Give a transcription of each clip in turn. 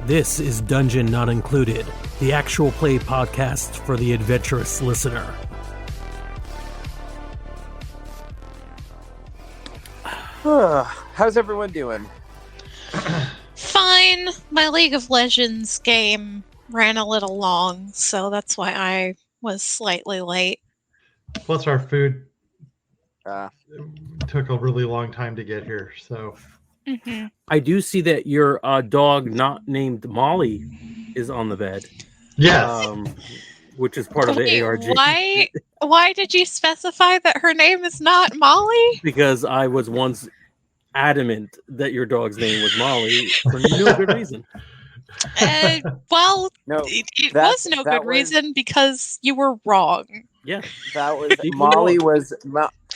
This is Dungeon Not Included, the actual play podcast for the adventurous listener. How's everyone doing? Fine. My League of Legends game ran a little long, so that's why I was slightly late. Plus our food Uh, took a really long time to get here, so... Mm-hmm. I do see that your dog not named Molly is on the bed. Yes. Which is part of the ARG. Why did you specify that her name is not Molly? Because I was once adamant that your dog's name was Molly for no good reason. Well, No, it that- was no that good was- reason because you were wrong. Yeah. that was Deeply Molly wrong. was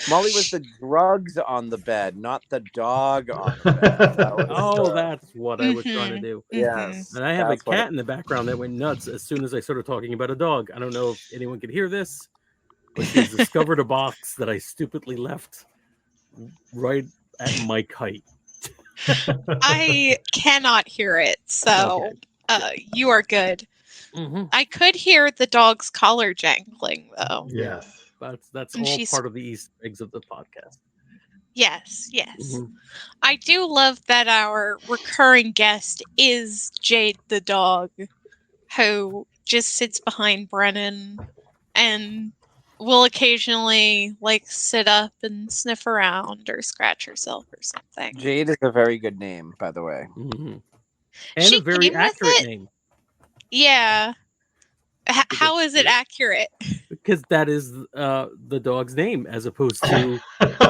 Molly was the drugs on the bed, not the dog on the bed. That was, Oh, that's what I was trying to do. yes. And I have a that's what cat in the background that went nuts as soon as I started talking about a dog. I don't know if anyone could hear this, but she's discovered a box that I stupidly left right at mic height. I cannot hear it, so you are good. Mm-hmm. I could hear the dog's collar jangling, though. Yes. That's And all she's- part of the Easter eggs of the podcast. Yes. Mhm. I do love that our recurring guest is Jade the dog, who just sits behind Brennan and will occasionally sit up and sniff around or scratch herself or something. Jade is a very good name, by the way. Mm-hmm. And She a very came with accurate it? name. Yeah. How is it accurate? Because that is the dog's name as opposed to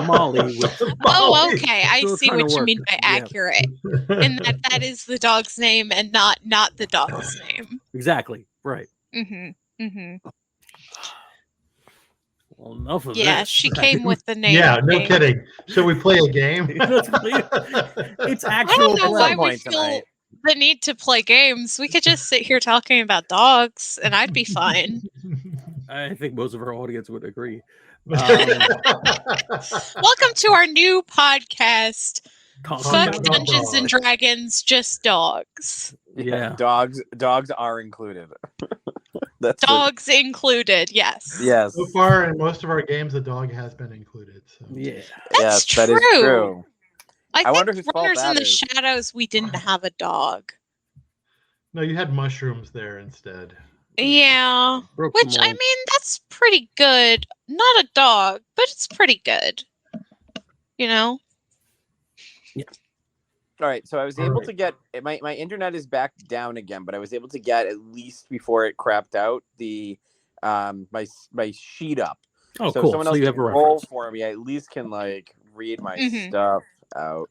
Molly. Which, Oh, okay. I So see trying to what you work mean it, by yeah. accurate. And that is the dog's name and not the dog's name. exactly. Right. Mm-hmm. Mm-hmm. Well, enough of Yeah, this. she came with the name. Yeah, no thing. kidding. Should we play a game? It's I actual don't know At why some we point feel tonight. the need to play games. We could just sit here talking about dogs, and I'd be fine. I think most of our audience would agree. Welcome to our new podcast, Talking Fuck about Dungeons and dogs. Dragons, Just Dogs. Yeah. Dogs are included. That's the- Dogs included, yes. yes. So far, in most of our games, the dog has been included. So. Yeah. That's yes, that is true. true. I think wonder whose fault Runners in that the is. Shadows, we didn't have a dog. No, you had mushrooms there instead. Yeah. Broke Which, some I mold. mean, that's pretty good. Not a dog, but it's pretty good. You know? All right, so I was All able right. to get my internet is back down again, but I was able to get at least before it crapped out the my sheet up. Oh, so if cool. someone So else you have a can roll reference. for me, I at least can read my Mhm. stuff out.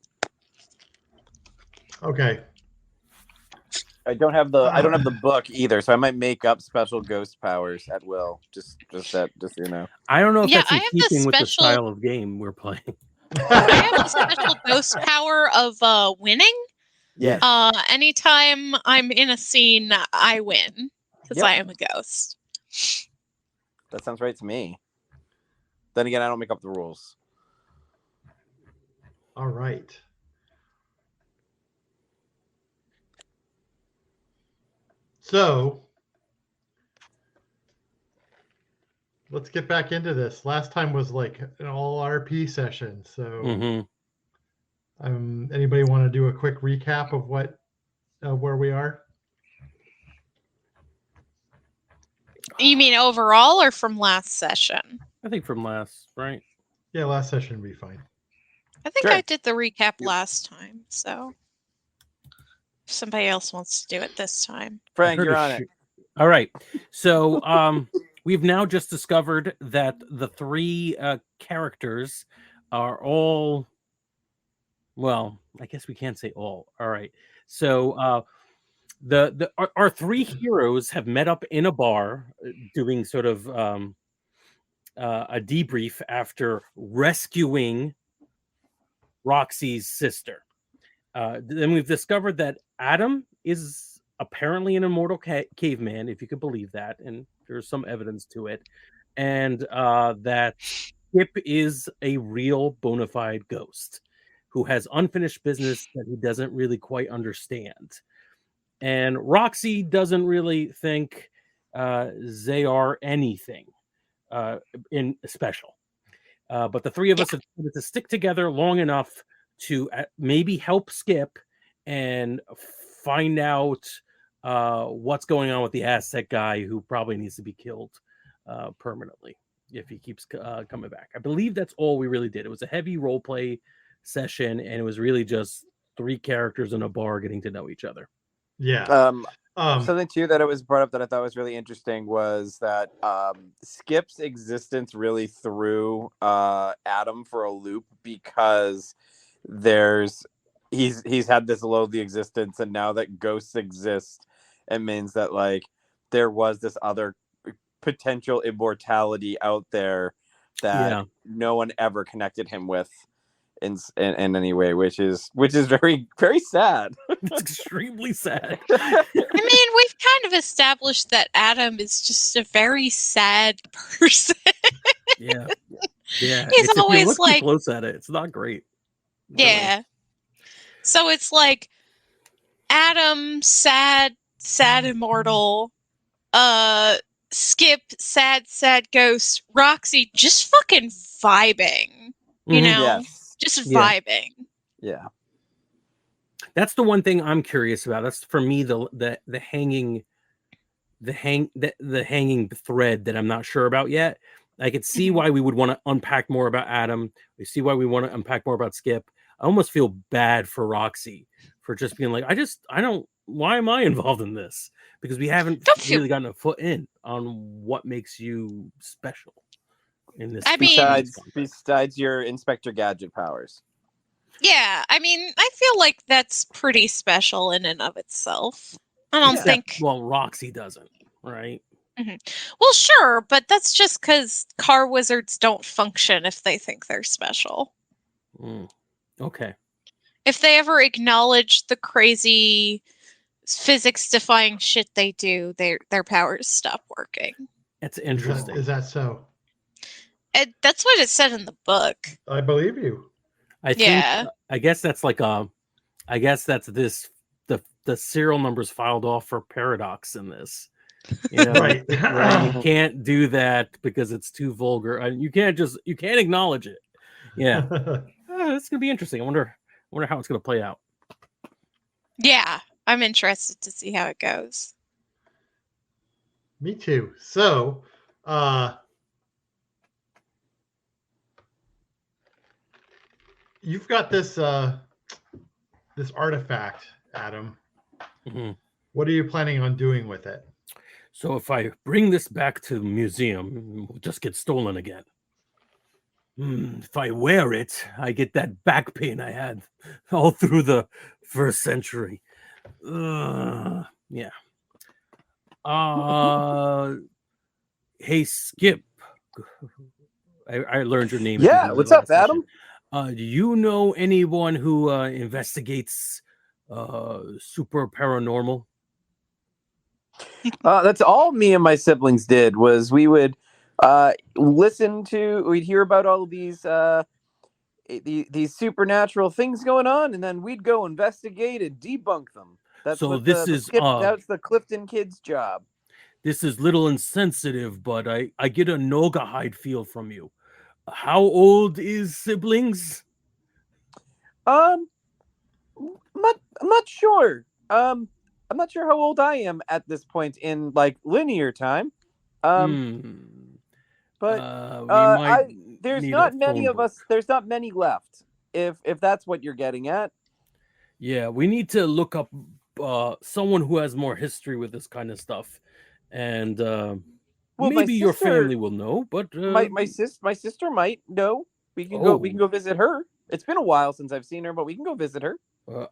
Okay. I don't have the book either, so I might make up special ghost powers at will. Just so you know. I don't know if Yeah, that's in I have the keeping with the special- style of game we're playing. I have a special ghost power of winning. Yes. Anytime I'm in a scene, I win. Because Yep. I am a ghost. That sounds right to me. Then again, I don't make up the rules. All right. So, let's get back into this. Last time was like an all RP session. So, Mm-hmm. Anybody want to do a quick recap of where we are? You mean overall or from last session? I think from last, right? Yeah, last session would be fine. I think Sure. I did the recap Yep. last time, so if somebody else wants to do it this time. Frank, Heard you're a on it. shoot. All right. So we've now just discovered that the three characters are all, well, I guess we can't say all. All right. So our three heroes have met up in a bar doing sort of a debrief after rescuing Roxy's sister. Then we've discovered that Adam is apparently an immortal caveman, if you could believe that, and there's some evidence to it, and that Skip is a real bona fide ghost who has unfinished business that he doesn't really quite understand. And Roxy doesn't really think they are anything in special. But the three of us have decided to stick together long enough to maybe help Skip and find out what's going on with the Aztec guy who probably needs to be killed permanently if he keeps coming back. I believe that's all we really did. It was a heavy role play session, and it was really just three characters in a bar getting to know each other. Yeah. Something too that it was brought up that I thought was really interesting was that Skip's existence really threw Adam for a loop because he's had this loathly existence, and now that ghosts exist, it means that like there was this other potential immortality out there that no one ever connected him with in any way, which is very, very sad. It's extremely sad. I mean, we've kind of established that Adam is just a very sad person. Yeah. He's always like close at it. It's not great. Yeah. Really. So it's like Adam, sad immortal, Skip, sad ghost, Roxy, just fucking vibing. You know? Yes. Just vibing. Yeah. That's the one thing I'm curious about. That's for me the hanging thread that I'm not sure about yet. I could see why we would want to unpack more about Adam. We see why we want to unpack more about Skip. I almost feel bad for Roxy for just being like, why am I involved in this? Because we haven't really gotten a foot in on what makes you special in this. Besides your Inspector Gadget powers. Yeah, I mean, I feel like that's pretty special in and of itself. I don't think. Well, Roxy doesn't, right? Mm-hmm. Well, sure, but that's just because car wizards don't function if they think they're special. Okay. If they ever acknowledge the crazy physics-defying shit they do, their powers stop working. That's interesting. Is that so? That's what it said in the book. I believe you. I guess that's like I guess that's the serial numbers filed off for Paradox in this. You know, right. You can't do that because it's too vulgar. And you can't acknowledge it. Yeah. It's gonna be interesting. I wonder how it's gonna play out. Yeah, I'm interested to see how it goes. Me too. So you've got this this artifact, Adam. Mm-hmm. What are you planning on doing with it? So if I bring this back to the museum, it'll just get stolen again. If I wear it, I get that back pain I had all through the first century. Yeah. Hey, Skip. I learned your name. Yeah, what's up, Adam? Do you know anyone who investigates super paranormal? That's all me and my siblings did. Was we would we'd hear about all of these supernatural things going on, and then we'd go investigate and debunk them. That's that's the Clifton kids' job. This is little insensitive, but I get a Nogahide feel from you. How old is siblings? I'm not sure. I'm not sure how old I am at this point in like linear time. But there's not many of us. There's not many left. If that's what you're getting at. Yeah, we need to look up someone who has more history with this kind of stuff, and maybe your family will know. But my sister might know. We can go visit her. It's been a while since I've seen her, but we can go visit her.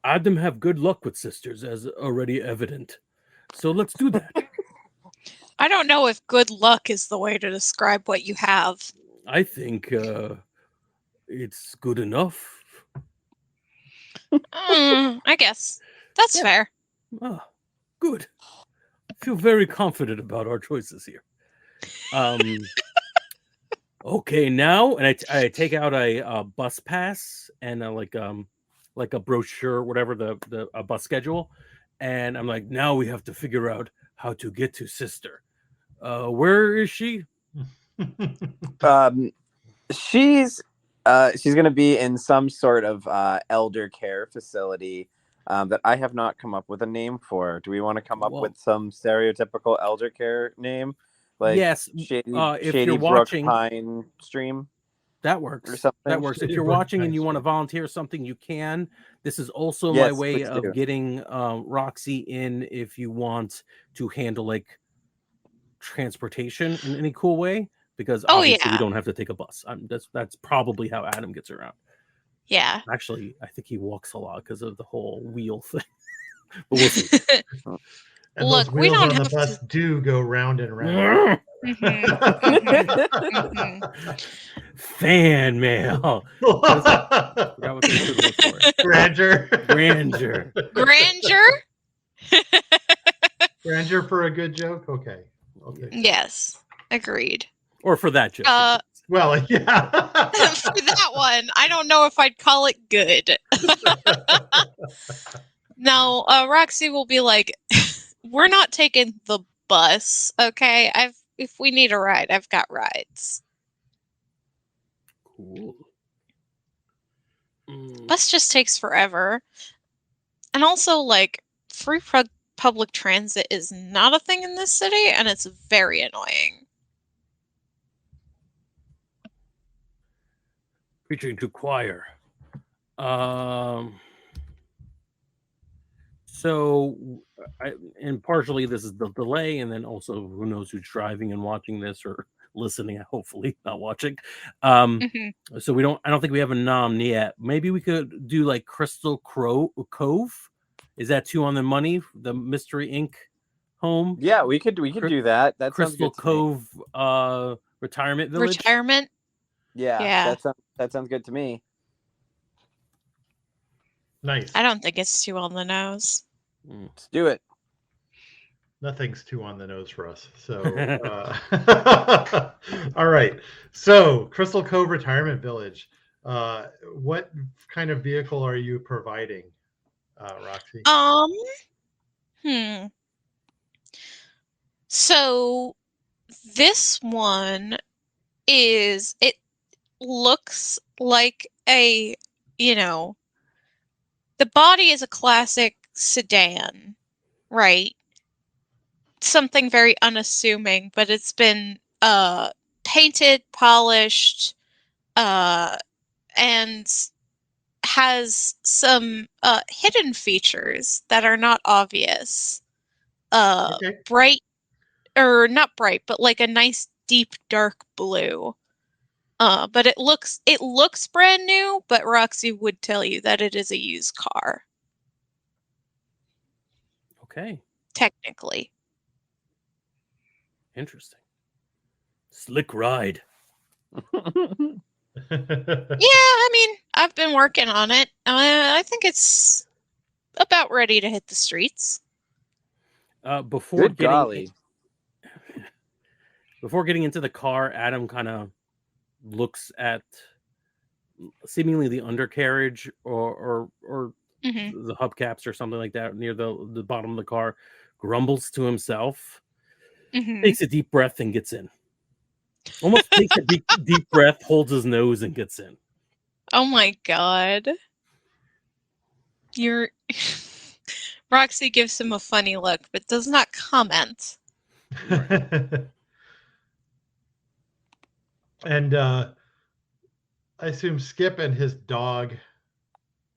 Adam have good luck with sisters, as already evident. So let's do that. I don't know if good luck is the way to describe what you have. I think it's good enough. I guess. That's Yeah. fair. Oh, good. I feel very confident about our choices here. Okay, now, and I take out a bus pass and like a brochure, whatever a bus schedule, and I'm like, now we have to figure out how to get to Sister. Where is she? She's going to be in some sort of elder care facility that I have not come up with a name for. Do we want to come up with some stereotypical elder care name? Like yes, Shady, if Shady you're Brook watching, Pine Stream. that Or works. something. That works. If Shady you're Brook watching and Pine you want to Stream. volunteer something, you can. This is also Yes, my way please of do. getting Roxy in if you want to handle like transportation in any cool way, because obviously we don't have to take a bus. That's probably how Adam gets around. Yeah. Actually, I think he walks a lot because of the whole wheel thing. But we'll see. And Look, those we wheels don't on the have bus to. do go round and round. Fan mail. Forgot what they should look for. Grandeur. Grandeur. Grandeur? Grandeur for a good joke? Okay. Yes. Agreed. Or for that joke. Well, yeah. For that one, I don't know if I'd call it good. No, Roxy will be like, we're not taking the bus, okay? If we need a ride, I've got rides. Cool. Bus just takes forever. And also, like, free public transit is not a thing in this city, and it's very annoying. Preaching to choir. So, and partially this is the delay, and then also who knows who's driving and watching this or listening, hopefully not watching. So I don't think we have a nom yet. Maybe we could do like Crystal Cove. Is that too on the money? The Mystery Inc. home? Yeah, we could do that. That Crystal sounds good Cove retirement village. Retirement? Yeah. That sounds good to me. Nice. I don't think it's too on the nose. Let's do it. Nothing's too on the nose for us. So, all right. So, Crystal Cove Retirement Village. What kind of vehicle are you providing, Roxy? So, this one it looks like the body is a classic sedan, right? Something very unassuming, but it's been painted, polished, and has some hidden features that are not obvious. Bright, or not bright, but like a nice deep dark blue. But it looks brand new, but Roxy would tell you that it is a used car. Okay. Technically. Interesting. Slick ride. Yeah, I mean, I've been working on it. I think it's about ready to hit the streets. Before getting into the car, Adam kind of looks at seemingly the undercarriage or the hubcaps or something like that near the bottom of the car, grumbles to himself, takes a deep breath and gets in. Almost takes a deep breath, holds his nose and gets in. Oh my god. Roxy gives him a funny look, but does not comment. And I assume Skip and his dog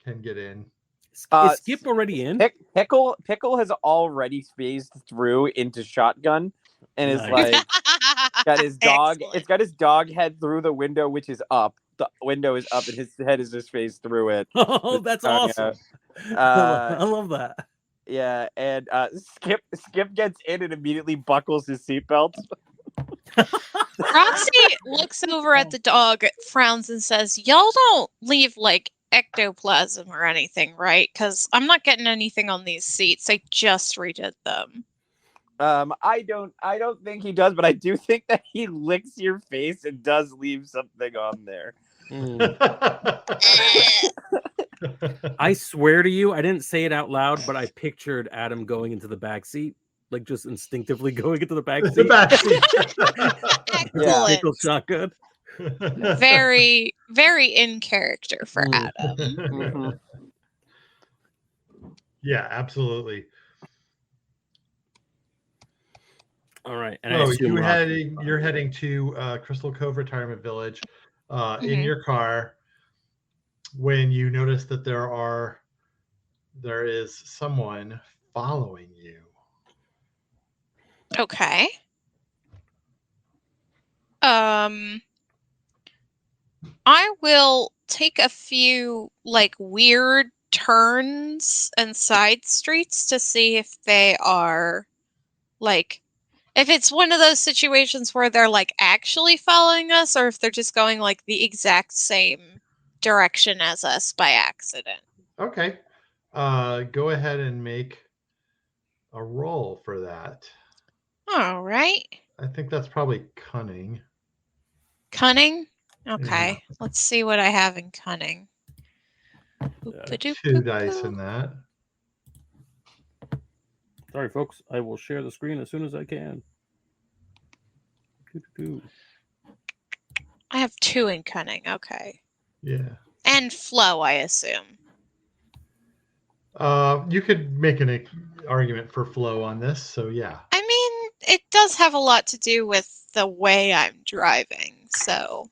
can get in. Is Skip already in? Pickle has already phased through into shotgun and is like got his dog. Excellent. It's got his dog head through the window, which is up. The window is up, and his head is just phased through it. Oh, that's awesome! I love that. Yeah, and Skip gets in and immediately buckles his seatbelt. Roxy looks over at the dog, frowns, and says, "Y'all don't leave like ectoplasm or anything, right? Because I'm not getting anything on these seats. I just redid them. I don't think he does, but I do think that he licks your face and does leave something on there. I swear to you, I didn't say it out loud, but I pictured Adam going into the back seat, like just instinctively going into the back seat. The back seat. Excellent. Pickle shotgun. Very, very in character for Mm. Adam. Mhm. Yeah, absolutely. All right, and I Oh, assume you're heading to Crystal Cove Retirement Village in Mhm. your car when you notice that there is someone following you. Okay. I will take a few like weird turns and side streets to see if they are like if it's one of those situations where they're like actually following us or if they're just going like the exact same direction as us by accident. Okay. Go ahead and make a roll for that. All right. I think that's probably cunning. Cunning? Okay. Let's see what I have in cunning. 2 dice in that. Sorry, folks. I will share the screen as soon as I can. I have 2 in cunning. Okay. Yeah. And flow, I assume. You could make an argument for flow on this, so yeah. I mean, it does have a lot to do with the way I'm driving, so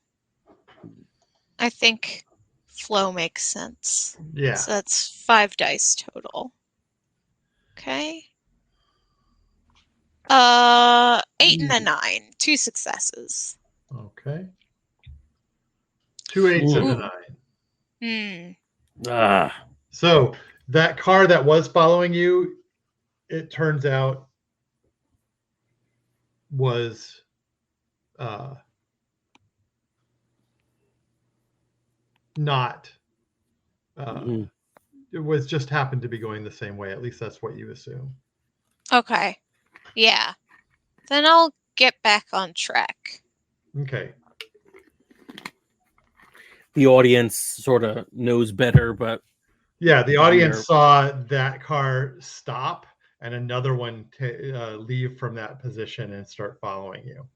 I think flow makes sense. Yeah. So that's 5 dice total. Okay. 8 and a 9. 2 successes. Okay. 2 8s and a Ooh. 9. Ah. So that car that was following you, it turns out was not. It was just happened to be going the same way. At least that's what you assume. Okay. Yeah. Then I'll get back on track. Okay. The audience sort of knows better, but yeah, the audience saw that car stop and another one leave from that position and start following you.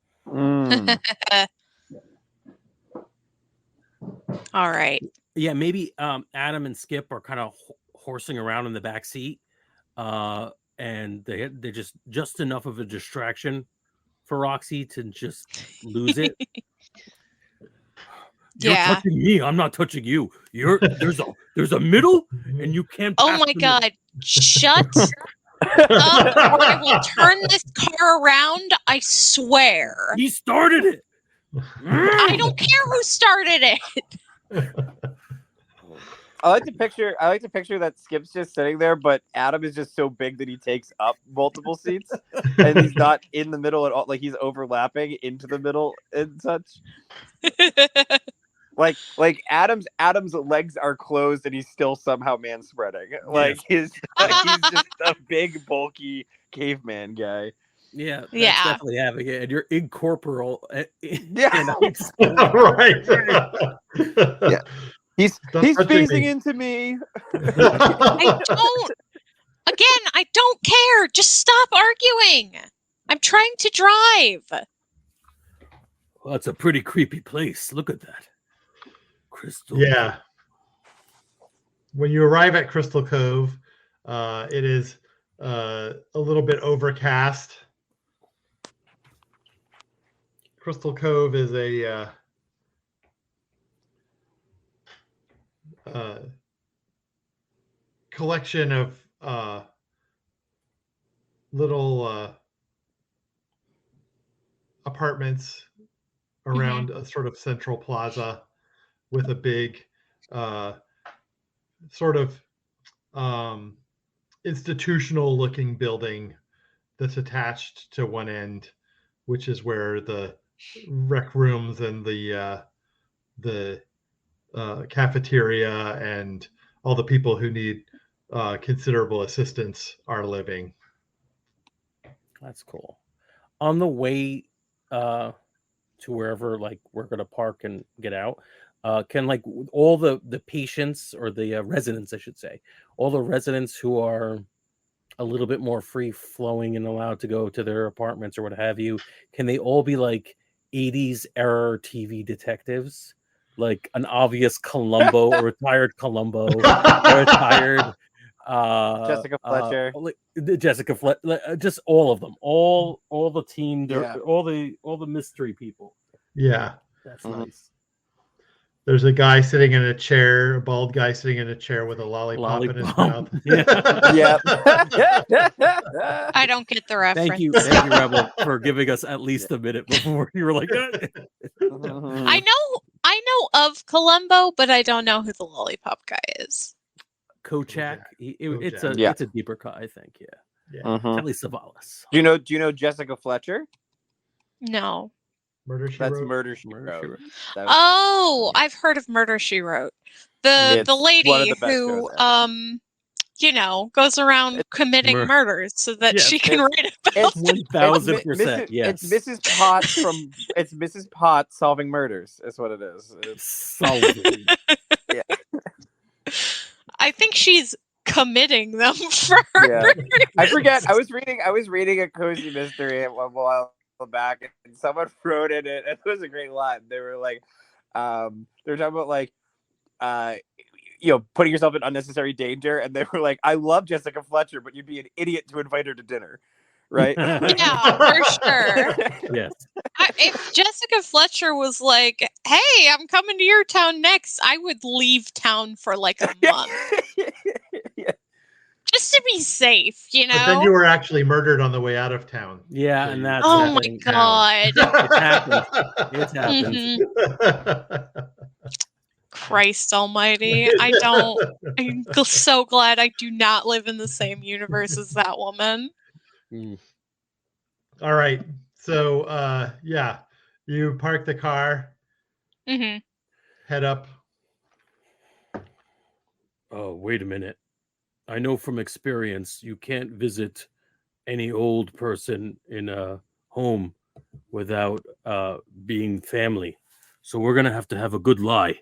All right. Yeah, maybe Adam and Skip are kind of horsing around in the back seat, and they're just enough of a distraction for Roxy to just lose it. You're touching me. I'm not touching you. There's a middle, and you can't. Oh my God! Shut up, or I will turn this car around. I swear. He started it. I don't care who started it. I like to picture that Skip's just sitting there, but Adam is just so big that he takes up multiple seats, and he's not in the middle at all. Like he's overlapping into the middle and such. Like Adam's legs are closed, and he's still somehow man spreading. Like he's just a big, bulky caveman guy. Yeah, that's definitely having it. And you're incorporeal. Yeah, right. Yeah. He's phasing into me. I don't care. Just stop arguing. I'm trying to drive. Well, it's a pretty creepy place. Look at that. Crystal. Yeah. When you arrive at Crystal Cove, it is a little bit overcast. Crystal Cove is a collection of little apartments around a sort of central plaza with a big sort of institutional looking building that's attached to one end, which is where the rec rooms and the cafeteria and all the people who need considerable assistance are living. That's cool. On the way to wherever like we're gonna park and get out, can like all the patients or the residents, I should say, all the residents who are a little bit more free flowing and allowed to go to their apartments or what have you, can they all be like 80s era TV detectives? Like an obvious Columbo, a retired Columbo, a retired Jessica Fletcher. Jessica Fletcher, just all of them, all the team, Yeah. all the mystery people. Yeah. That's Mhm. nice. There's a guy sitting in a chair, a bald guy sitting in a chair with a lollipop in his Lollipop. mouth. Yeah. I don't get the reference. Thank you, Rebel, for giving us at least a minute before you were like, I know of Columbo, but I don't know who the lollipop guy is. Kochak. It's Yeah. a deeper cut, I think. Yeah. Mhm. Kelly Savalas. Do you know Jessica Fletcher? No. Murder She That's Wrote. Murder She Murder, She Wrote. Wrote. That was- Oh, I've heard of Murder She Wrote. The It's one of lady the best who shows goes around committing murders so that Yes, she can write about it's- them. 1000%. Yes. It's Mrs. Potts it's Mrs. Potts solving murders. Is what it is. Solving. I think she's committing them for Yeah. I forget. I was reading a cozy mystery a while back, and someone wrote in it, and it was a great line. They were like, they were talking about like, putting yourself in unnecessary danger, and they were like, "I love Jessica Fletcher, but you'd be an idiot to invite her to dinner." Right? Yeah, for sure. Yes. If Jessica Fletcher was like, "Hey, I'm coming to your town next," I would leave town for like a month. Yeah. Just to be safe, you know? But then you were actually murdered on the way out of town. Yeah, So and you- that's Oh the my thing. god. It happens. Mhm. Christ almighty. I'm so glad I do not live in the same universe as that woman. Mm. All right. So, you park the car, Hmm. head up. Oh, wait a minute. I know from experience you can't visit any old person in a home without being family. So we're gonna have to have a good lie.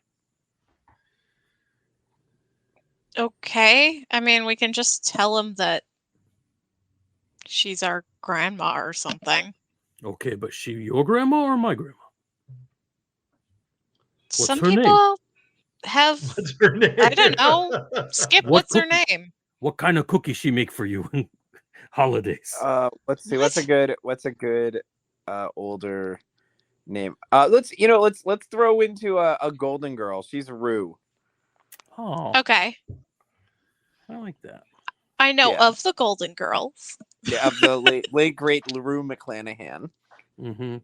Okay. I mean, we can just tell him that she's our grandma or something. Okay, but she your grandma or my grandma? What's Some her name? people have, What's her name? I don't know. Skip, What what's her cookie? name? What kind of cookie she make for you in holidays? Let's see. What's a good older name? Let's throw into a golden girl. She's Rue. Oh, Okay. I like that. I know Yeah. of the Golden Girls. Yeah, of the late great Rue McClanahan. Mm-hmm.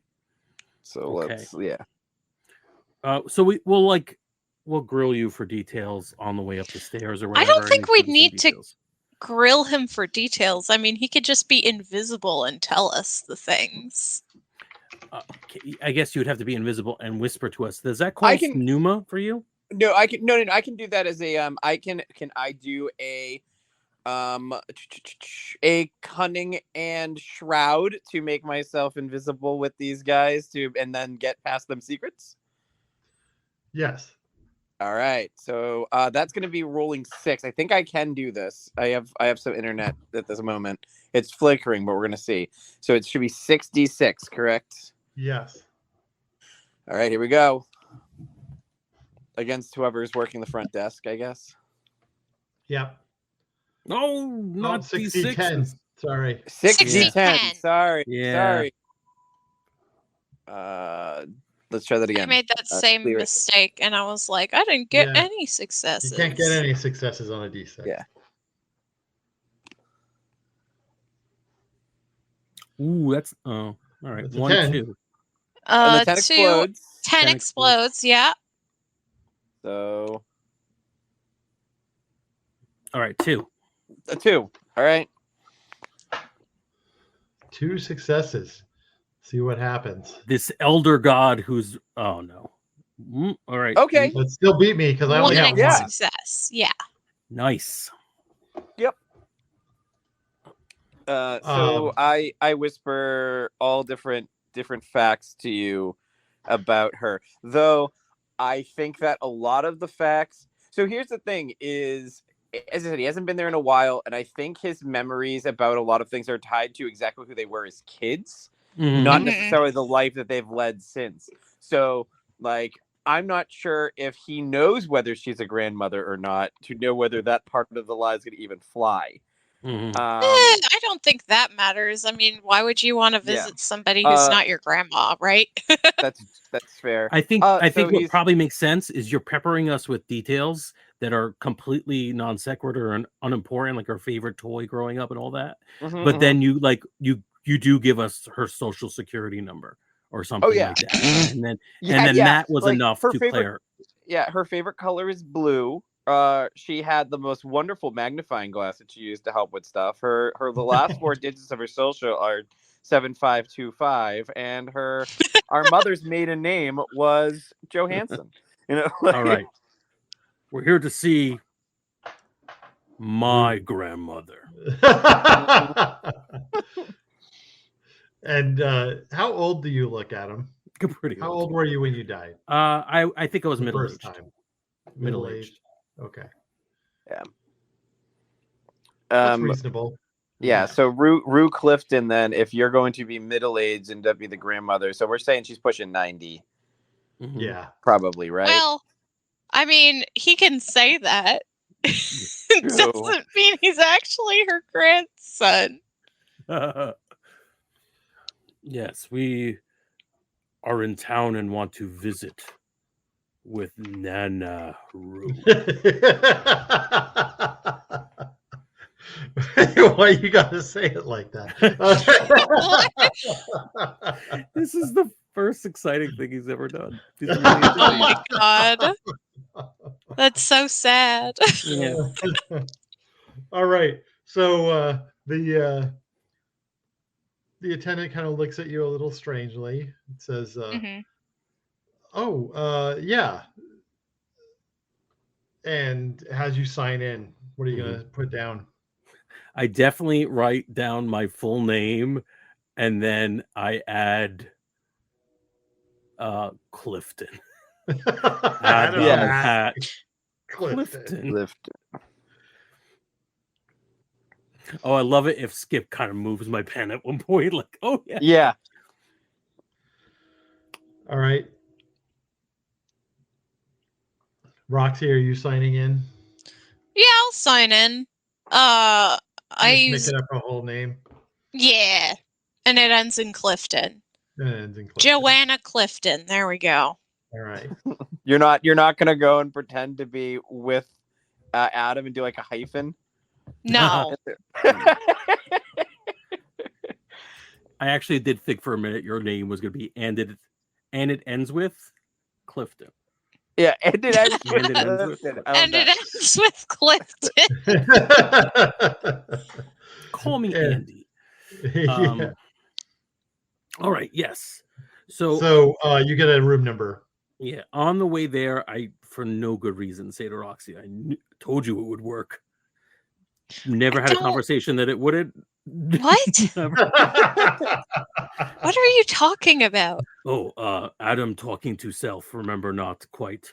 So Okay. let's So we'll grill you for details on the way up the stairs or I whatever. don't think and we'd give us some need to details. grill him for details. I mean, he could just be invisible and tell us the things. Okay, I guess you would have to be invisible and whisper to us. Does that cause pneuma for you? No, I can no. I can do that as a Can I do a cunning and shroud to make myself invisible with these guys and then get past them secrets? Yes. All right, so that's going to be rolling 6. I think I can do this. I have some internet at this moment. It's flickering, but we're going to see. So it should be 6d6, correct? Yes. All right, here we go. Against whoever's working the front desk, I guess. Yep. No, not 60-10. D6s. Sorry. 60-10. Sorry. Yeah. Sorry. Let's try that again. I made that same clear it. mistake, and I was like, I didn't get any successes. You can't get any successes on a D6. Yeah. Ooh, that's all right. That's a 1, 10. 2. And the 10 2, explodes. 10 explodes, yeah. So All right, 2. a 2. All right. 2 successes. See what happens. This elder god who's All right. Okay. But still beat me because I only One got Yeah. one. success. Yeah. Nice. So I whisper all different facts to you about her. Though I think that a lot of the facts. So here's the thing: is as I said, he hasn't been there in a while, and I think his memories about a lot of things are tied to exactly who they were as kids, not Mhm. necessarily the life that they've led since. So, like, I'm not sure if he knows whether she's a grandmother or not to know whether that part of the lie is going to even fly. I don't think that matters. I mean, why would you want to Yeah. visit somebody who's not your grandma, right? That's fair. I think So what he's- probably makes sense is you're peppering us with details that are completely non sequitur and unimportant, like her favorite toy growing up and all that. Mhm, But mhm. then you do give us her social security number or something yeah. like that, and then Yeah. that was Like, enough her to favorite- Claire. Yeah, her favorite color is blue. She had the most wonderful magnifying glass that she used to help with stuff. The last four digits of her social are 7525, and our mother's maiden name was Johansson. You know, All right, we're here to see my grandmother. And how old do you look, Adam? Pretty How old. old were you when you died? I think I was The middle first aged. time. Middle-aged. Okay. Yeah. That's reasonable. Yeah, so Rue Clifton, then, if you're going to be middle-aged and be the grandmother, so we're saying she's pushing 90. Mhm. Yeah. Probably, right? Well, I mean, he can say that. It doesn't mean he's actually her grandson. Yes, we are in town and want to visit with Nana Rue. Why you gotta say it like that? This is the first exciting thing he's ever done. He's really Oh my god. That's so sad. Yeah. All right. So the attendant kind of looks at you a little strangely. It says, Mhm. "Oh, yeah." And has you sign in. What are you gonna put down? I definitely write down my full name and then I add Clifton. Adam At Clifton. Oh, I love it if Skip kind of moves my pen at one point. Like, oh yeah. Yeah. All right. Roxy, are you signing in? Yeah, I'll sign in. I Just use making up a whole name. yeah, and it ends in Clifton. And it ends in Clifton. Joanna Clifton. There we go. All right. You're not gonna go and pretend to be with Adam and do like a hyphen. No. I actually did think for a minute your name was going to be and it ends with Clifton. Yeah, and it ends with And it ends with Clifton. And it ends with Clifton. Call me Yeah. Andy. Yeah. All right. Yes. So you get a room number. yeah, on the way there, I, for no good reason, say to Roxy, I told you it would work. Never had a conversation that it wouldn't. What? What are you talking about? Oh, Adam talking to self. Remember, not quite.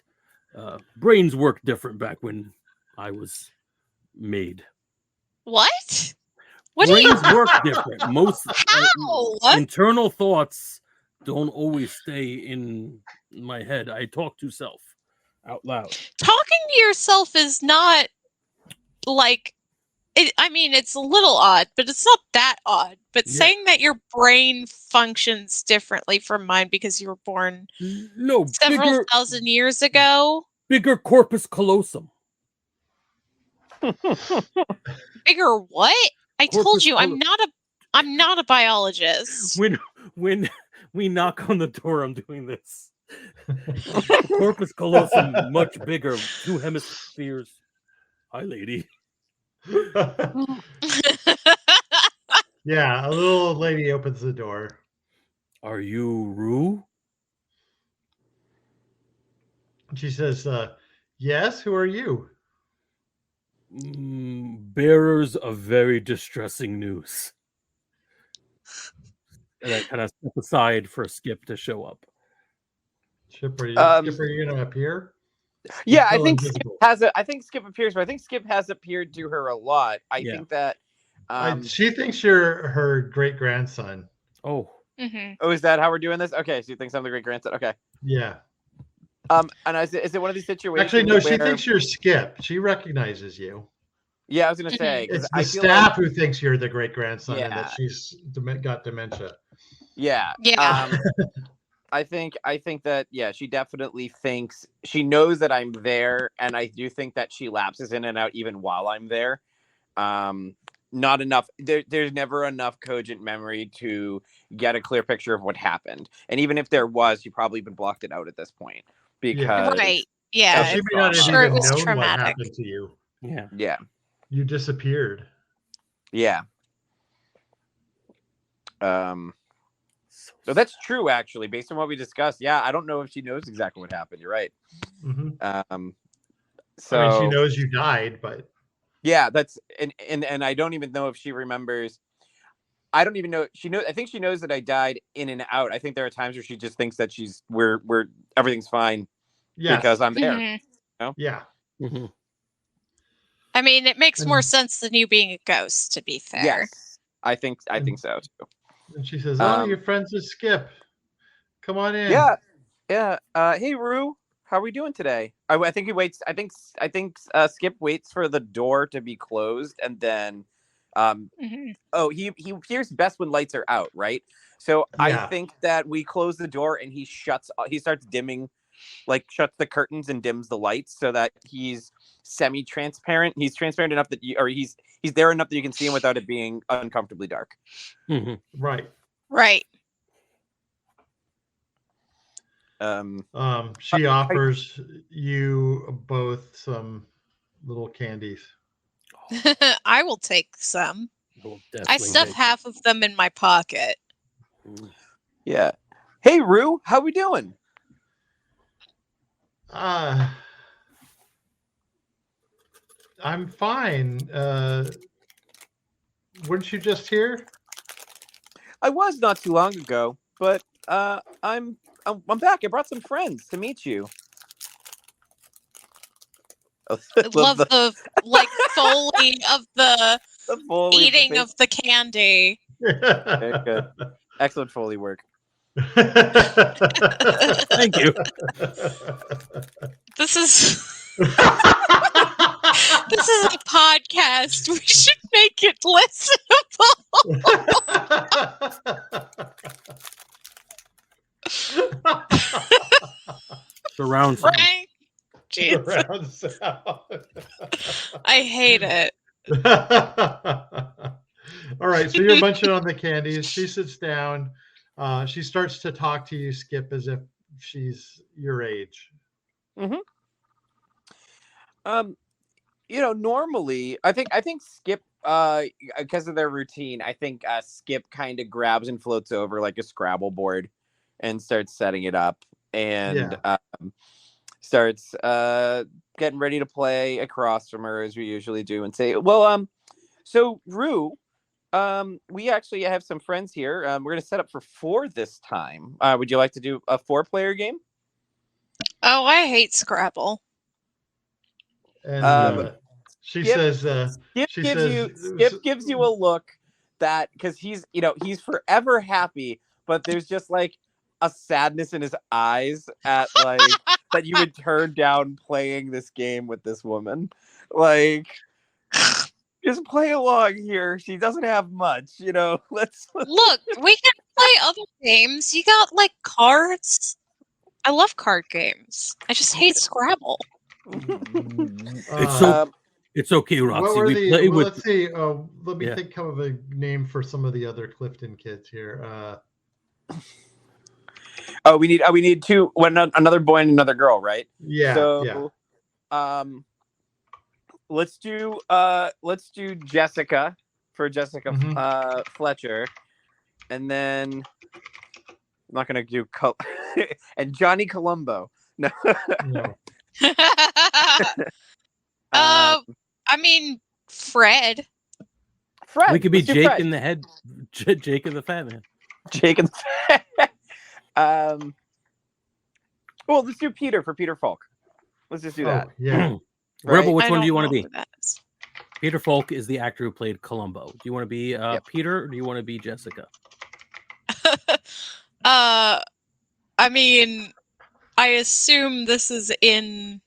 Brains work different back when I was made. What? What Brains do you work different. Most How? internal thoughts don't always stay in my head. I talk to self out loud. Talking to yourself is not like it, I mean, it's a little odd, but it's not that odd. But saying that your brain functions differently from mine because you were born several thousand years ago. Bigger corpus callosum. Bigger what? I told Corpus you I'm not a biologist. When we knock on the door, I'm doing this. Corpus callosum, much bigger, 2 hemispheres. Hi, lady. Yeah, a little old lady opens the door. Are you Rue? She says, yes, who are you? Bearers of very distressing news. And I kind of step aside for Skip to show up. Skip, are you going to appear? Yeah, He's I still think invisible. I think Skip appears, but I think Skip has appeared to her a lot. I Yeah. think that She thinks you're her great grandson. Oh. Mm-hmm. Oh, is that how we're doing this? Okay, so you think I'm the great grandson? Okay. Yeah. And is it one of these situations? Actually, no, where... she thinks you're Skip. She recognizes you. Yeah, I was gonna say because It's the I feel staff who thinks you're the great grandson and Yeah. that she's got dementia. Yeah. Yeah. I think that she definitely thinks she knows that I'm there, and I do think that she lapses in and out even while I'm there. Not enough. There's never enough cogent memory to get a clear picture of what happened, and even if there was, she probably even blocked it out at this point because Right. Yeah. She may not have Sure, it even was known what traumatic. happened to you. Yeah. Yeah. You disappeared. Yeah. So that's true, actually, based on what we discussed. Yeah, I don't know if she knows exactly what happened. You're right. Mm-hmm. So I mean, she knows you died, but yeah, that's and I don't even know if she remembers. I don't even know. She knows. I think she knows that I died in and out. I think there are times where she just thinks that we're everything's fine because I'm there. Mhm. You know? Yeah. Mm-hmm. I mean, it makes more sense than you being a ghost, to be fair. Yes, I think so too. And she says, "Oh, you're friends with Skip. Come on in." Yeah. Hey, Rue, how are we doing today? I think he waits. I think Skip waits for the door to be closed, and then, oh, he hears best when lights are out, right? So I think that we close the door and he starts dimming, like shuts the curtains and dims the lights so that he's semi-transparent. He's transparent enough that he's there enough that you can see him without it being uncomfortably dark. Mm-hmm. Right. She offers you both some little candies. I will take some. We'll I stuff half of them in my pocket. Yeah. Hey, Rue, how we doing? I'm fine. Weren't you just here? I was not too long ago, but I'm back. I brought some friends to meet you. I love the Foley of the Foley eating of the candy. Very good. Excellent Foley work. Thank you. This is a podcast. We should make it listenable. Surround sound. Surround sound. I hate it. All right, so you're munching on the candies. She sits down. She starts to talk to you, Skip, as if she's your age. Normally, I think Skip, because of their routine, I think Skip kind of grabs and floats over like a Scrabble board and starts setting it up and starts getting ready to play across from her as we usually do and say, well, so Rue, we actually have some friends here. We're going to set up for 4 this time. Would you like to do a 4-player game? Oh, I hate Scrabble. And she says, Skip gives you a look that, because he's forever happy, but there's just like a sadness in his eyes at like that you would turn down playing this game with this woman. Like, just play along here. She doesn't have much, let's look, we can play other games. You got like cards. I love card games. I just hate Scrabble. It's okay, Roxy. Let's see. Let me think of a name for some of the other Clifton kids here. We need 2. Another boy and another girl, right? Yeah. So, let's do Jessica for Jessica Fletcher, and then I'm not gonna do and Johnny Colombo. No. No. I mean, Fred. Fred. We could be let's do Jake Fred. in the head, Jake and the Fat Man. Jake and well, let's do Peter for Peter Falk. Let's just do that. Oh, yeah. Rebel, Right? which I one do don't you want know to be? who that is. Peter Falk is the actor who played Columbo. Do you want to be Yep. Peter or do you want to be Jessica? I mean, I assume this is in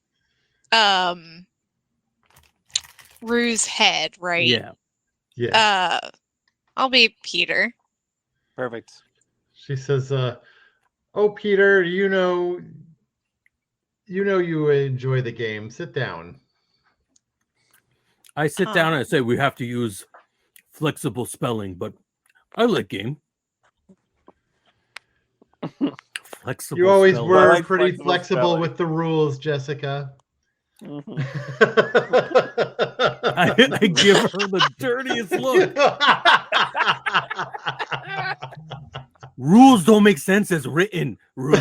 Rue's head, right? Yeah. Yeah. I'll be Peter. Perfect. She says, "Oh, Peter, you enjoy the game. Sit down." I sit down and I say we have to use flexible spelling, but I like game. Flexible. You always spelling. were like pretty flexible flexible spelling. with the rules, Jessica. Mhm. I give her the dirtiest look. Rules don't make sense as written. Rule.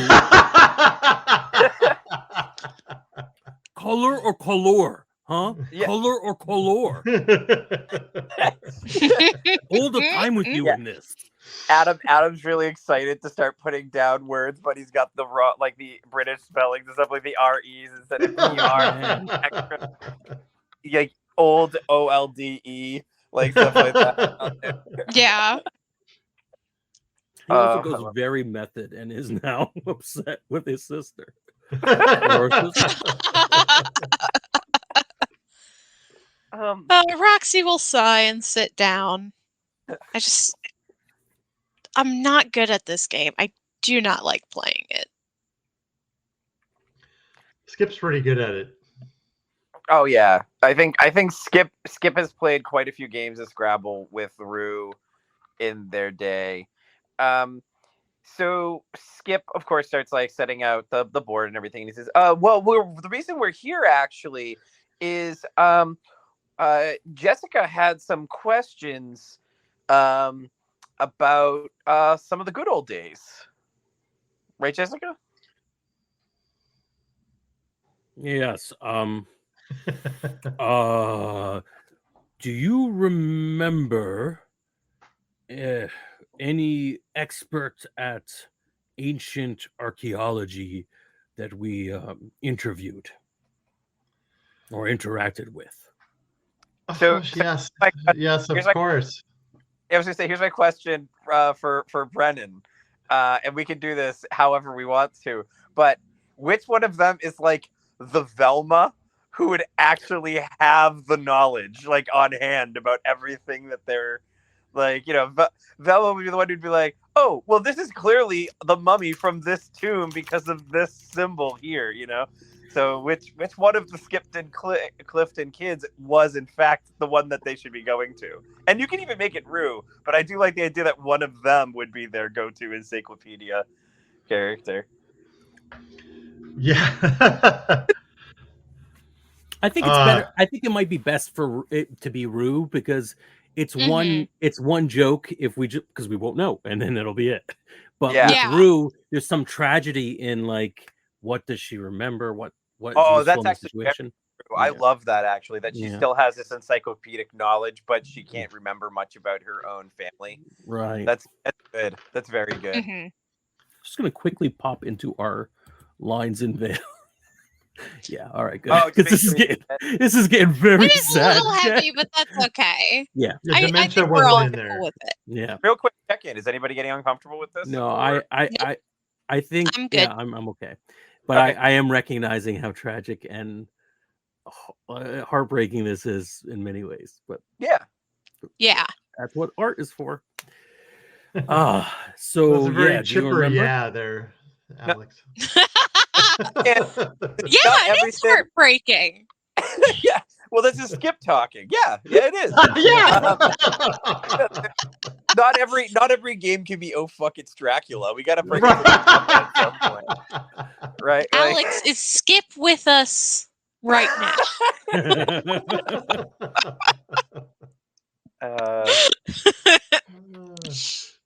Color or color? Huh? Yeah. Color or color? Hold the time with you Yeah. in this. Adam's really excited to start putting down words, but he's got the raw, like the British spellings and stuff, like the REs instead of ER, extra, like old OLDE, like stuff like that. Yeah. He also I goes love very method and is now upset with his sister. Or her sister. Roxy will sigh and sit down. I'm not good at this game. I do not like playing it. Skip's pretty good at it. Oh yeah, I think Skip has played quite a few games of Scrabble with Rue in their day. So Skip, of course, starts like setting out the board and everything. And he says, well, the reason we're here actually is Jessica had some questions about some of the good old days. Right, Jessica? Yes. Do you remember any expert at ancient archaeology that we interviewed or interacted with? So yes, yes, of here's my- course. I was gonna say, here's my question for Brennan, and we can do this however we want to. But which one of them is like the Velma who would actually have the knowledge like on hand about everything that they're like? You know, Velma would be the one who'd be like, "Oh, well, this is clearly the mummy from this tomb because of this symbol here." You know. So which one of the Skipton Clifton kids was in fact the one that they should be going to? And you can even make it Rue, but I do like the idea that one of them would be their go-to encyclopedia character. Yeah. I think it's better. I think it might be best for it to be Rue because it's one joke if we just because we won't know and then it'll be it. But with Rue, there's some tragedy in like what does she remember? What that's actually situation? I love that actually, that she still has this encyclopedic knowledge, but she can't remember much about her own family. Right. That's good. That's very good. Mm-hmm. Just gonna quickly pop into our lines in Vale. Yeah, all right, good. Oh, this is getting very it is sad. a little heavy, but that's okay. Yeah. I think we're all cool with it. Yeah. Real quick check-in. Is anybody getting uncomfortable with this? No, or... I think I'm good. Yeah, I'm okay. But okay. I am recognizing how tragic and heartbreaking this is in many ways. But yeah, that's what art is for. So that's a very chipper there, Alex. It is heartbreaking. Yeah. Well, this is Skip talking. Yeah, it is. Not every game can be oh fuck it's Dracula. We gotta break it at some point. Right? Alex, is Skip with us right now?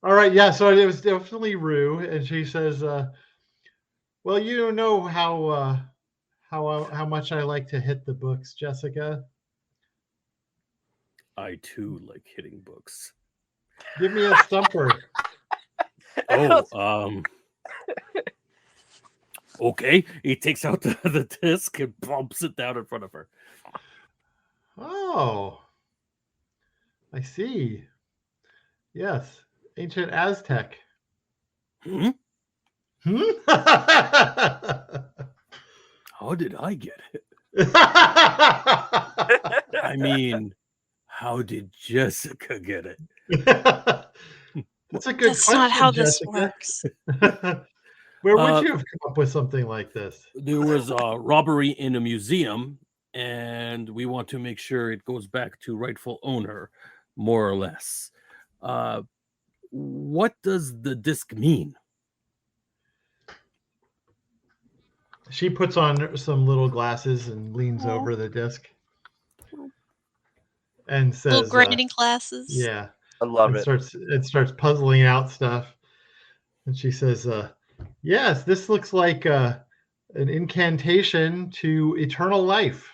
All right, yeah, so it was definitely Rue, and she says, Well, you know how much I like to hit the books, Jessica. I too like hitting books. Give me a stumper. Oh, okay. He takes out the disc and bumps it down in front of her. Oh, I see. Yes, ancient Aztec. Hmm? Hmm? How did I get it? I mean, how did Jessica get it? That's a good That's question, not how this Jessica. works. Where would you have come up with something like this? There was a robbery in a museum, and we want to make sure it goes back to rightful owner, more or less. What does the disc mean? She puts on some little glasses and leans over the disc and Little says, grinding classes. "Yeah." I love and it. starts puzzling out stuff, and she says, "Yes, this looks like an incantation to eternal life."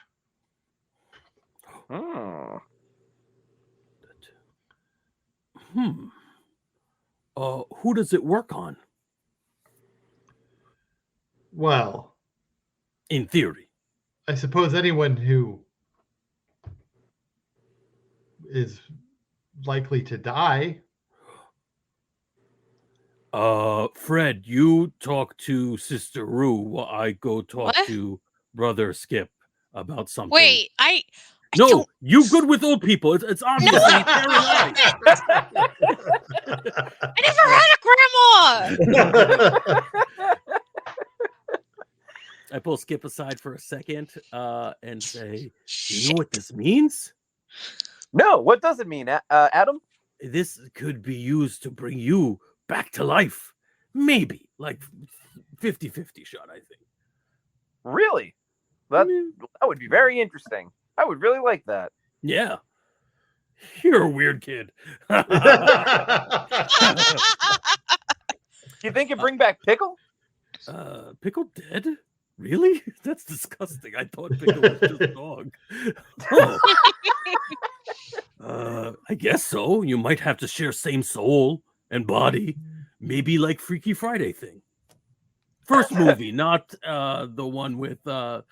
Hmm. Who does it work on? Well, In theory. I suppose anyone who is likely to die. Fred, you talk to Sister Rue while I go talk What? to Brother Skip about something. Wait, I No, don't. you good with old people. It's obvious. No, He's very nice. I never had a grandma. I pull Skip aside for a second and say, "Do you know what this means? No, what does it mean, Adam? This could be used to bring you back to life. Maybe like 50-50 shot, I think." Really? That would be very interesting. I would really like that. Yeah. You're a weird kid. Do you think it'd bring back Pickle? Pickle dead? Really? That's disgusting. I thought Pickle was just a dog. I guess so. You might have to share same soul and body. Maybe like Freaky Friday thing. First movie, not the one with Lindsay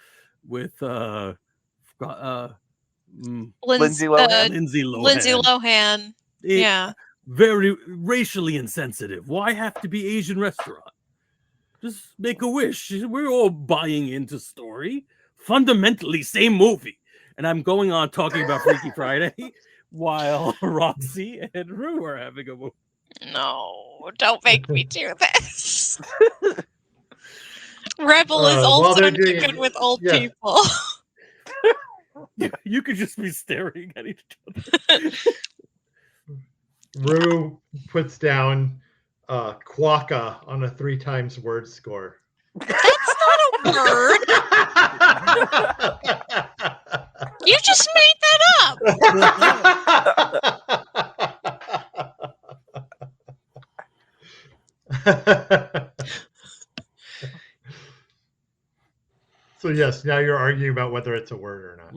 Lohan? Lindsay Lohan. Lindsay Lohan. Yeah. Very racially insensitive. Why have to be Asian restaurant? Just make a wish. We're all buying into story. Fundamentally, same movie. And I'm going on talking about Freaky Friday while Roxy and Rue are having a movie. No, don't make me do this. Rebel is while also they're not doing good it, with old yeah. people. Yeah, you could just be staring at each other. Rue puts down quokka on a 3 times word score. That's not a word. You just made that up. So yes, now you're arguing about whether it's a word or not.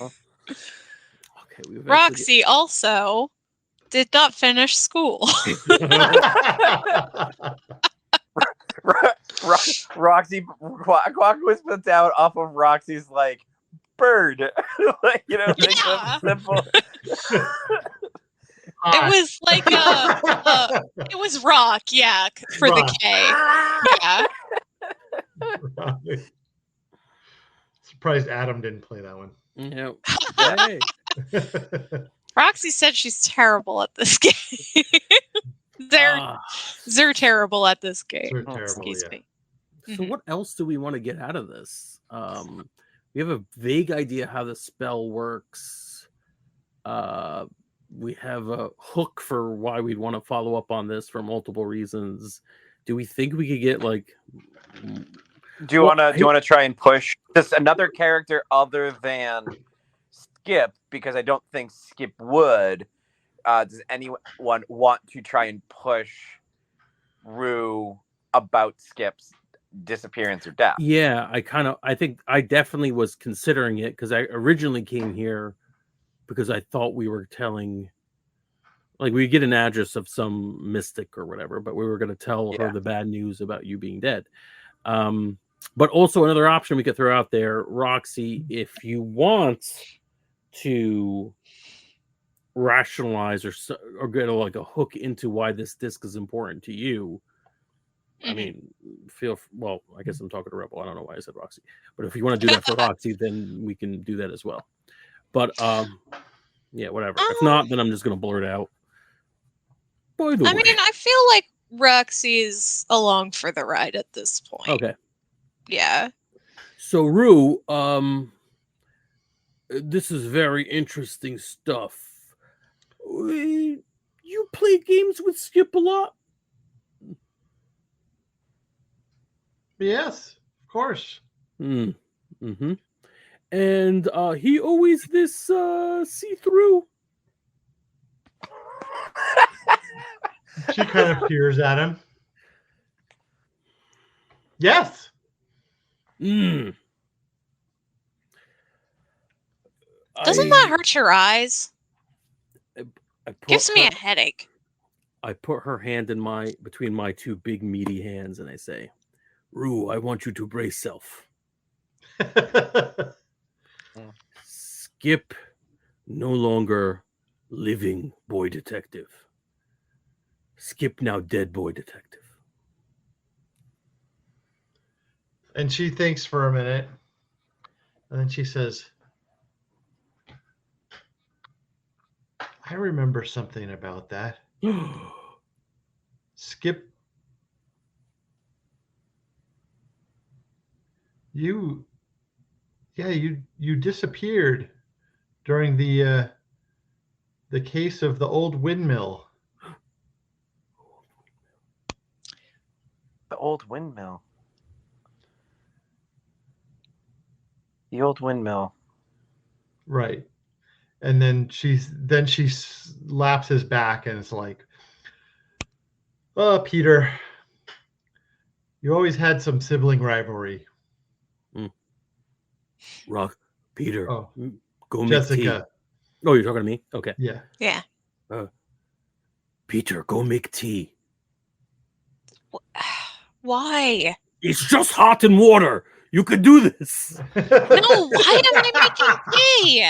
Okay, we Roxy also did not finish school. Roxy Quack was put down off of Roxy's like bird. Like, you know, like Yeah. simple. It was like it was rock, yeah, for Rock. the K. Yeah. Surprised Adam didn't play that one. Yeah. Hey. Roxy said she's terrible at this game. They're terrible at this game. They're terrible, Excuse yeah. me. So what else do we want to get out of this? We have a vague idea how the spell works. We have a hook for why we'd want to follow up on this for multiple reasons. Do we think we could get like? Do you want to try and push this another character other than Skip? Because I don't think Skip would. Does anyone want to try and push Rue about Skip's disappearance or death. Yeah, I think I definitely was considering it because I originally came here because I thought we were telling, like, we get an address of some mystic or whatever, but we were going to tell her the bad news about you being dead. But also another option we could throw out there, Roxy, if you want to rationalize or get like a hook into why this disc is important to you. I mean, well, I guess I'm talking to Rebel. I don't know why I said Roxy, but if you want to do that for Roxy, then we can do that as well. But yeah, whatever. If not, then I'm just gonna blurt out. By the way, mean, I feel like Roxy's along for the ride at this point. Okay. Yeah. So Rue, this is very interesting stuff. You play games with Skip a lot? Yes, of course. Mm-hmm. And he always this see-through. She kind of peers at him. Yes. Doesn't that hurt your eyes? Gives me a headache. I put her hand between my two big meaty hands and I say, Rue, I want you to brace self. Skip no longer living boy detective. Skip now dead boy detective. And she thinks for a minute. And then she says, I remember something about that. Skip, you disappeared during the case of the old windmill. The old windmill. The old windmill. Right. And then she slaps his back and it's like, oh, Peter, you always had some sibling rivalry. Peter, oh, go Jessica. Make tea. Oh, you're talking to me? Okay. Yeah. Yeah. Peter, go make tea. Why? It's just hot and water. You could do this. No, why am I making tea?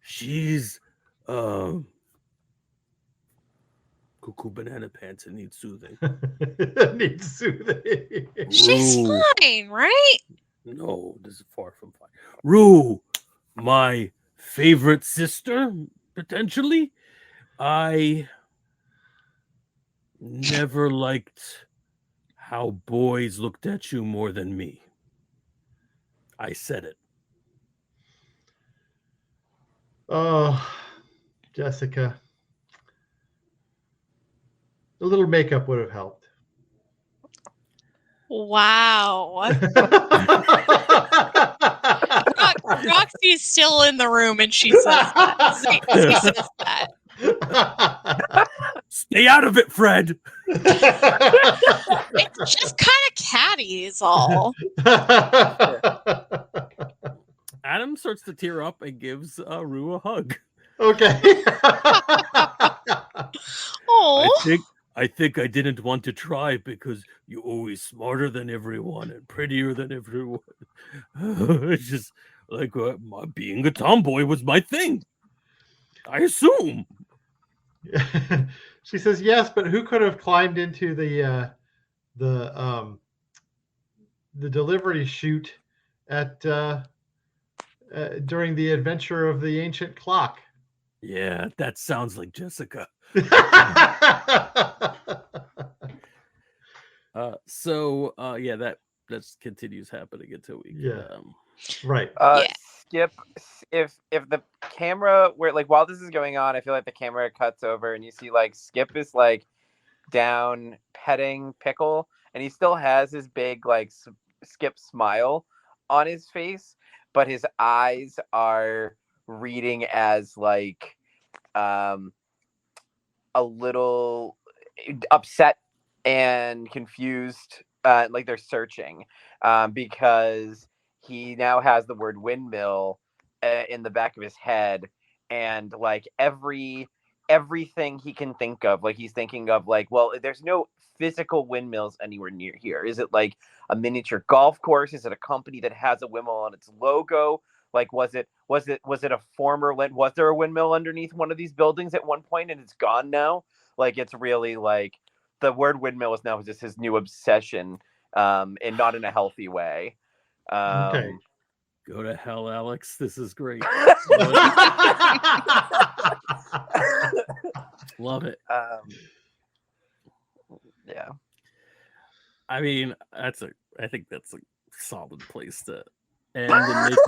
She's cuckoo banana pants and needs soothing. Needs soothing. She's fine, right? No, this is far from fine. Rue, my favorite sister, potentially. I never liked how boys looked at you more than me. I said it. Oh, Jessica. A little makeup would have helped. Wow. Roxy's still in the room and she says that. She says that. Stay out of it, Fred. It's just kind of catty is all. Adam starts to tear up and gives Rue a hug. Okay. I think I didn't want to try because you're always smarter than everyone and prettier than everyone. It's just like being a tomboy was my thing. I assume. She says yes, but who could have climbed into the delivery chute at during the adventure of the ancient clock? Yeah, that sounds like Jessica. Yeah, that continues happening until we right. Skip, if the camera while this is going on, I feel like the camera cuts over and you see like Skip is like down petting Pickle and he still has his big like Skip smile on his face, but his eyes are reading as like a little upset and confused like they're searching, because he now has the word windmill in the back of his head, and like everything he can think of, like he's thinking of like, well, there's no physical windmills anywhere near here. Is it like a miniature golf course? Is it a company that has a windmill on its logo? Like, was it a former, was there a windmill underneath one of these buildings at one point and it's gone now? Like, it's really like the word windmill is now just his new obsession, and not in a healthy way. Okay. Go to hell, Alex. This is great. Love it. Yeah. I mean, I think that's a solid place to end and make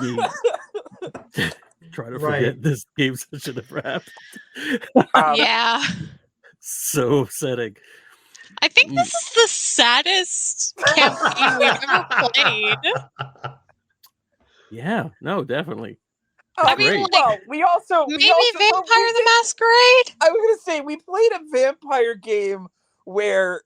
me try to forget this game should have happened. Yeah. So upsetting. I think this is the saddest campaign we've ever played. Yeah, no, definitely. I mean, like, well, we also maybe Vampire the Masquerade? I was going to say, we played a vampire game where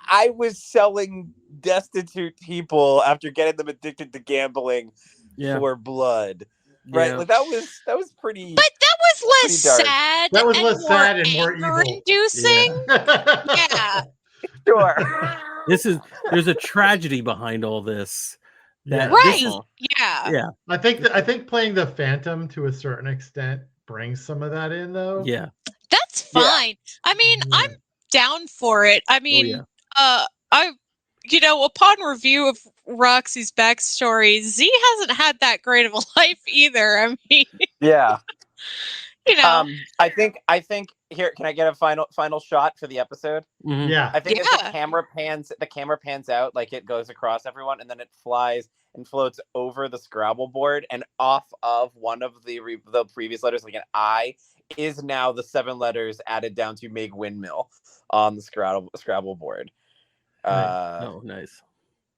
I was selling destitute people after getting them addicted to gambling for blood. Right? Yeah. Like that was pretty. But that was less sad. That was less sad and more evil. Inducing. Yeah. Sure. There's a tragedy behind all this. Right. Yeah. I think playing the Phantom to a certain extent brings some of that in, though. Yeah. That's fine. I mean, I'm down for it. I mean, upon review of Roxy's backstory, Z hasn't had that great of a life either. I mean, yeah. I think here, can I get a final shot for the episode? Mm-hmm. Yeah. I think as the camera pans out, like it goes across everyone, and then it flies and floats over the Scrabble board, and off of one of the previous letters, like an I, is now the 7 letters added down to make windmill on the Scrabble board. Oh, nice.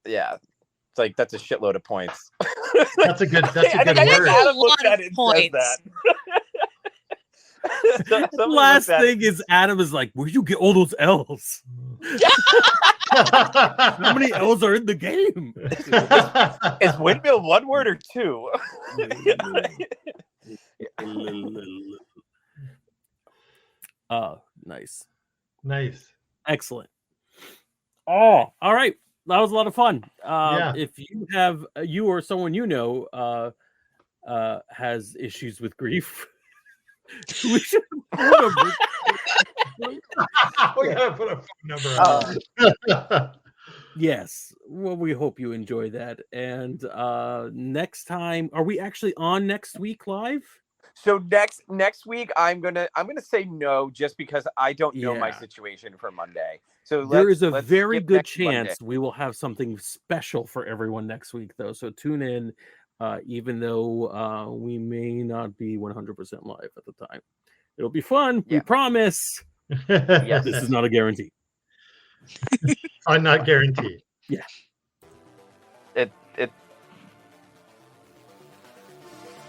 Yeah. It's like, that's a shitload of points. That's a good word. Adam looks at it and says that. Last thing is Adam is like, where'd you get all those L's? How many L's are in the game? Is windmill one word or two? Nice. Excellent. Oh, all right. That was a lot of fun. If you or someone you know has issues with grief, we should we gotta put a phone number on. Yes. Well, we hope you enjoy that. And next time, are we actually on next week live? So next week, I'm gonna say no, just because I don't know my situation for Monday. So there is a very good chance Monday. We will have something special for everyone next week, though. So tune in, even though we may not be 100% live at the time. It'll be fun. We promise. Yes. This is not a guarantee. I'm not guaranteed. Yeah.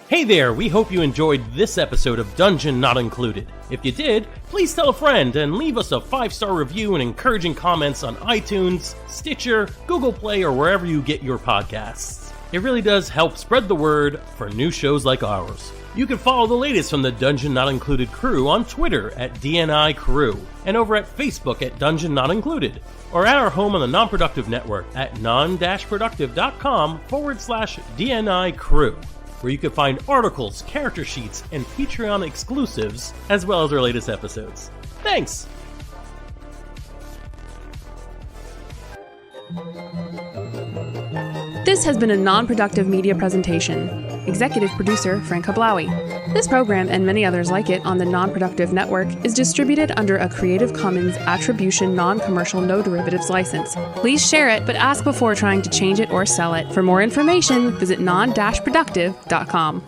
Hey there, we hope you enjoyed this episode of Dungeon Not Included. If you did, please tell a friend and leave us a 5-star review and encouraging comments on iTunes, Stitcher, Google Play, or wherever you get your podcasts. It really does help spread the word for new shows like ours. You can follow the latest from the Dungeon Not Included crew on Twitter at DNI Crew, and over at Facebook at Dungeon Not Included, or at our home on the Non-Productive Network at non-productive.com/DNI Crew, where you can find articles, character sheets, and Patreon exclusives, as well as our latest episodes. Thanks! This has been a non-productive media presentation. Executive producer Frank Hablawi. This program and many others like it on the Non-Productive Network is distributed under a Creative Commons Attribution Non-Commercial No Derivatives license. Please share it, but ask before trying to change it or sell it. For more information, visit non-productive.com.